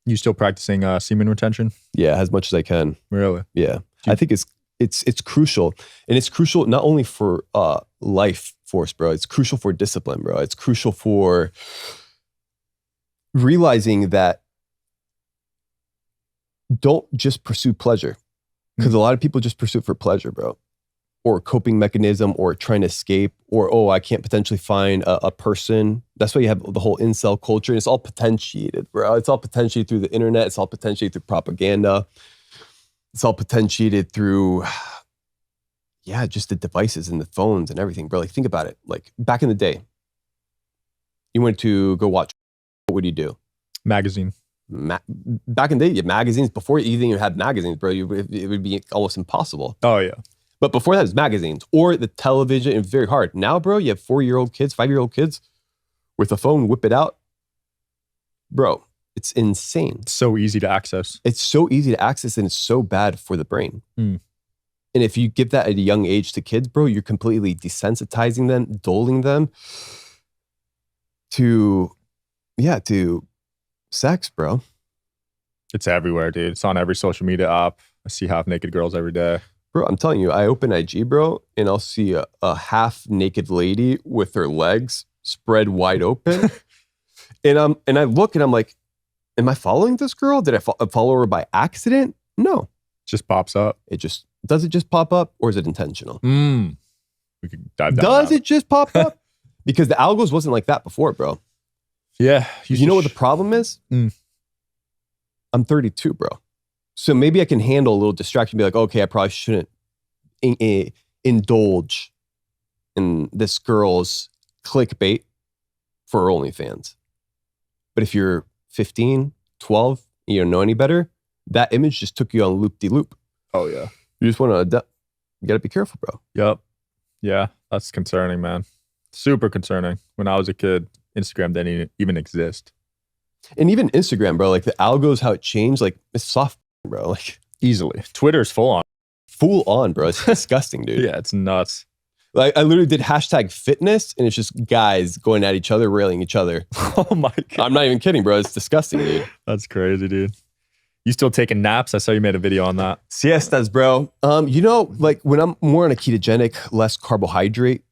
You still practicing semen retention? Yeah, as much as I can. Really? Yeah. I think it's crucial. And it's crucial not only for life force, bro. It's crucial for discipline, bro. It's crucial for realizing that don't just pursue pleasure. Because a lot of people just pursue it for pleasure, bro. Or coping mechanism, or trying to escape, or, oh, I can't potentially find a person. That's why you have the whole incel culture. And it's all potentiated, bro. It's all potentiated through the internet. It's all potentiated through propaganda. It's all potentiated through, yeah, just the devices and the phones and everything, bro. Like, think about it. Like, back in the day, you went to go watch, what would you do? Magazine. Back in the day, you had magazines. Before you even had magazines, bro, it would be almost impossible. Oh, yeah. But before that, it was magazines or the television. It was very hard. Now, bro, you have 4-year-old kids, 5-year-old kids with a phone, whip it out. Bro, it's insane. It's so easy to access. It's so easy to access, and it's so bad for the brain. Mm. And if you give that at a young age to kids, bro, you're completely desensitizing them, dulling them to sex, bro. It's everywhere, dude. It's on every social media app. I see half-naked girls every day. Bro, I'm telling you, I open IG, bro, and I'll see a half-naked lady with her legs spread wide open. and I look and I'm like, am I following this girl? Did I follow her by accident? No. Just pops up. Does it just pop up, or is it intentional? We could dive down. Does it just pop up? Because the algos wasn't like that before, bro. Yeah. You know what the problem is? I'm 32, bro. So maybe I can handle a little distraction, be like, okay, I probably shouldn't indulge in this girl's clickbait for her OnlyFans. But if you're 15, 12, and you don't know any better, that image just took you on loop-de-loop. Oh, yeah. You just want to, you got to be careful, bro. Yep. Yeah, that's concerning, man. Super concerning. When I was a kid, Instagram didn't even exist. And even Instagram, bro, like the algos, how it changed, like it's soft, bro. Like easily. Twitter's full on. Full on, bro. It's disgusting, dude. Yeah, it's nuts. Like I literally did #fitness, and it's just guys going at each other, railing each other. Oh my God. I'm not even kidding, bro. It's disgusting, dude. That's crazy, dude. You still taking naps? I saw you made a video on that. Siestas, bro. You know, like when I'm more on a ketogenic, less carbohydrate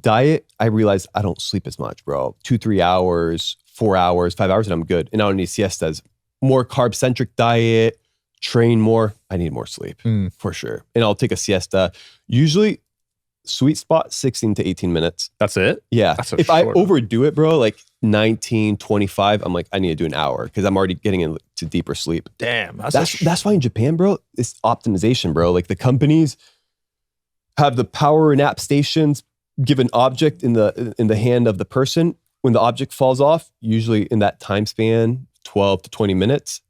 diet, I realize I don't sleep as much, bro. 2-3 hours, 4 hours, 5 hours, and I'm good. And I don't need siestas. More carb-centric diet, train more. I need more sleep for sure. And I'll take a siesta. Usually, sweet spot, 16 to 18 minutes. That's it? Yeah. If I overdo it, bro, like 19, 25, I'm like, I need to do an hour because I'm already getting into deeper sleep. Damn. That's why in Japan, bro, it's optimization, bro. Like the companies have the power nap stations, give an object in the hand of the person. When the object falls off, usually in that time span, 12 to 20 minutes,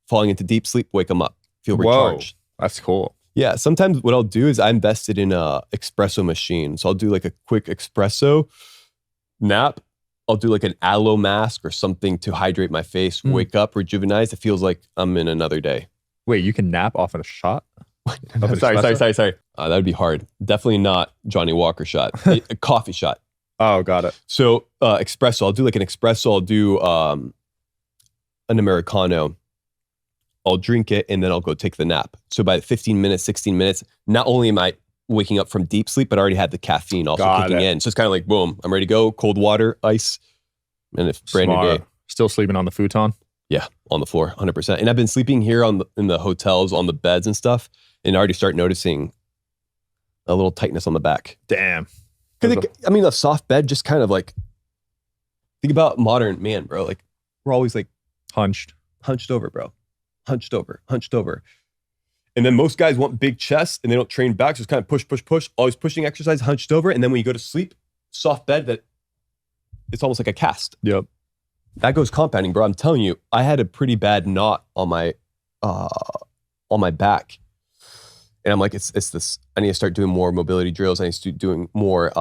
falling into deep sleep, wake them up, feel recharged. Whoa, that's cool. Yeah, sometimes what I'll do is I invested in a espresso machine. So I'll do like a quick espresso nap. I'll do like an aloe mask or something to hydrate my face, wake up, rejuvenized. It feels like I'm in another day. Wait, you can nap off of a shot? Sorry. That would be hard. Definitely not Johnny Walker shot. A coffee shot. Oh, got it. So espresso, I'll do like an espresso. I'll do an Americano. I'll drink it and then I'll go take the nap. So by 15 minutes, 16 minutes, not only am I waking up from deep sleep, but I already had the caffeine also kicking in. So it's kind of like, boom, I'm ready to go. Cold water, ice, and it's brand new day. Still sleeping on the futon? Yeah, on the floor, 100%. And I've been sleeping here in the hotels, on the beds and stuff, and I already start noticing a little tightness on the back. Damn. Because a soft bed just kind of like, think about modern man, bro. Like we're always like hunched over, bro. Hunched over. And then most guys want big chests and they don't train back. So it's kind of push, always pushing exercise, hunched over. And then when you go to sleep, soft bed, that it's almost like a cast. Yep. That goes compounding, bro. I'm telling you, I had a pretty bad knot on my back. And I'm like, it's this, I need to start doing more mobility drills. I need to start doing more,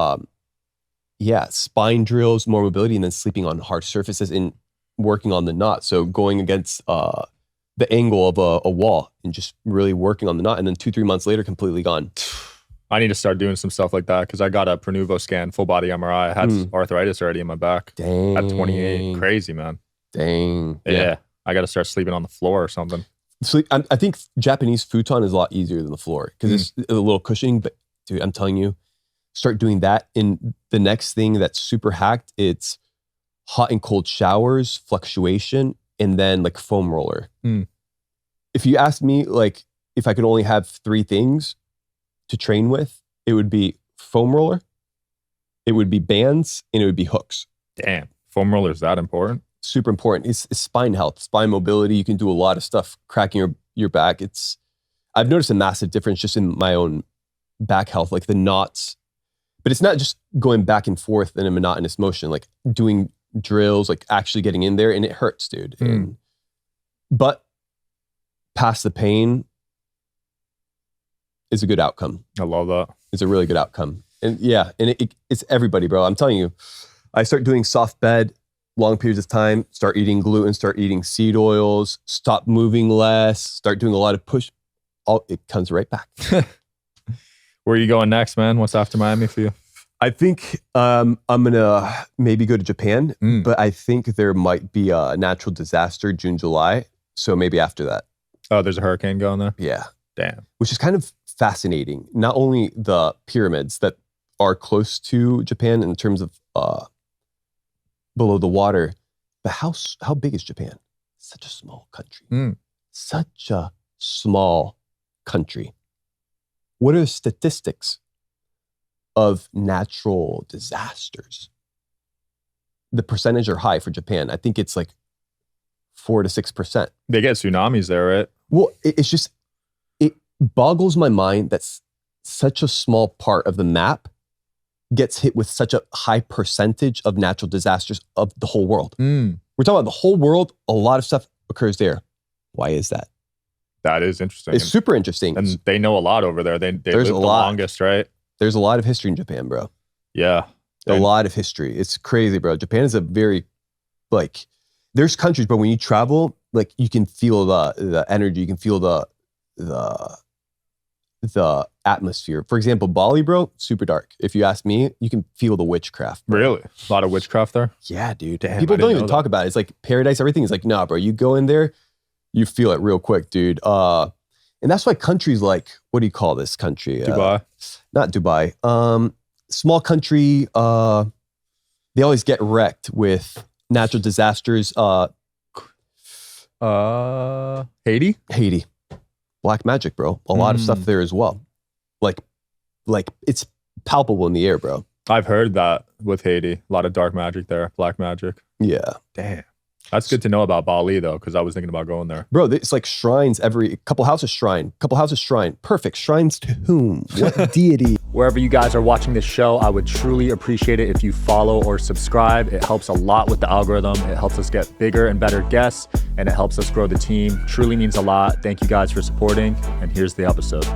spine drills, more mobility, and then sleeping on hard surfaces and working on the knot. So going against the angle of a wall and just really working on the knot. And then 2-3 months later, completely gone. I need to start doing some stuff like that because I got a Pronuvo scan, full body MRI. I had arthritis already in my back. Dang. At 28. Crazy, man. Dang. Yeah. I got to start sleeping on the floor or something. So I think Japanese futon is a lot easier than the floor because it's a little cushioning. But dude, I'm telling you, start doing that. And the next thing that's super hacked, it's hot and cold showers, fluctuation, and then like foam roller. If you ask me, like, if I could only have 3 things to train with, it would be foam roller, it would be bands, and it would be hooks. Damn, foam roller is that important? Super important. It's spine health, spine mobility. You can do a lot of stuff, cracking your back. I've noticed a massive difference just in my own back health, like the knots. But it's not just going back and forth in a monotonous motion, like doing drills, like actually getting in there, and it hurts, dude. But past the pain is a good outcome. I love that. It's a really good outcome. And yeah, and it's everybody, bro. I'm telling you, I start doing soft bed, long periods of time, start eating gluten, start eating seed oils, stop moving less, start doing a lot of push. It comes right back. Where are you going next, man? What's after Miami for you? I think I'm going to maybe go to Japan, but I think there might be a natural disaster June, July. So maybe after that. Oh, there's a hurricane going there? Yeah. Damn. Which is kind of fascinating. Not only the pyramids that are close to Japan in terms of below the water, but how big is Japan? Such a small country. Such a small country. What are the statistics of natural disasters? The percentage are high for Japan. I think it's like 4 to 6%. They get tsunamis there, right? Well, it boggles my mind that such a small part of the map gets hit with such a high percentage of natural disasters of the whole world. We're talking about the whole world. A lot of stuff occurs there. Why is that? That is interesting. It's super interesting. And they know a lot over there. They live the longest, right? There's a lot of history in Japan, bro. Yeah. A lot of history. It's crazy, bro. Japan is a very, like, there's countries, but when you travel, like, you can feel the energy. You can feel the atmosphere. For example, Bali, bro, super dark. If you ask me, you can feel the witchcraft. Bro. Really? A lot of witchcraft there? Yeah, dude. Damn, people don't even talk about it. It's like paradise. Everything is like, nah, bro. You go in there, you feel it real quick, dude. And that's why countries like, what do you call this country? Dubai? Not Dubai. Small country. They always get wrecked with natural disasters. Haiti? Haiti. Black magic, bro. A lot of stuff there as well. Like it's palpable in the air, bro. I've heard that with Haiti. A lot of dark magic there. Black magic. Yeah. Damn. That's good to know about Bali, though, because I was thinking about going there. Bro, it's like shrines couple houses shrine. Perfect. Shrines to whom? What deity? Wherever you guys are watching this show, I would truly appreciate it if you follow or subscribe. It helps a lot with the algorithm. It helps us get bigger and better guests, and it helps us grow the team. Truly means a lot. Thank you guys for supporting, and here's the episode.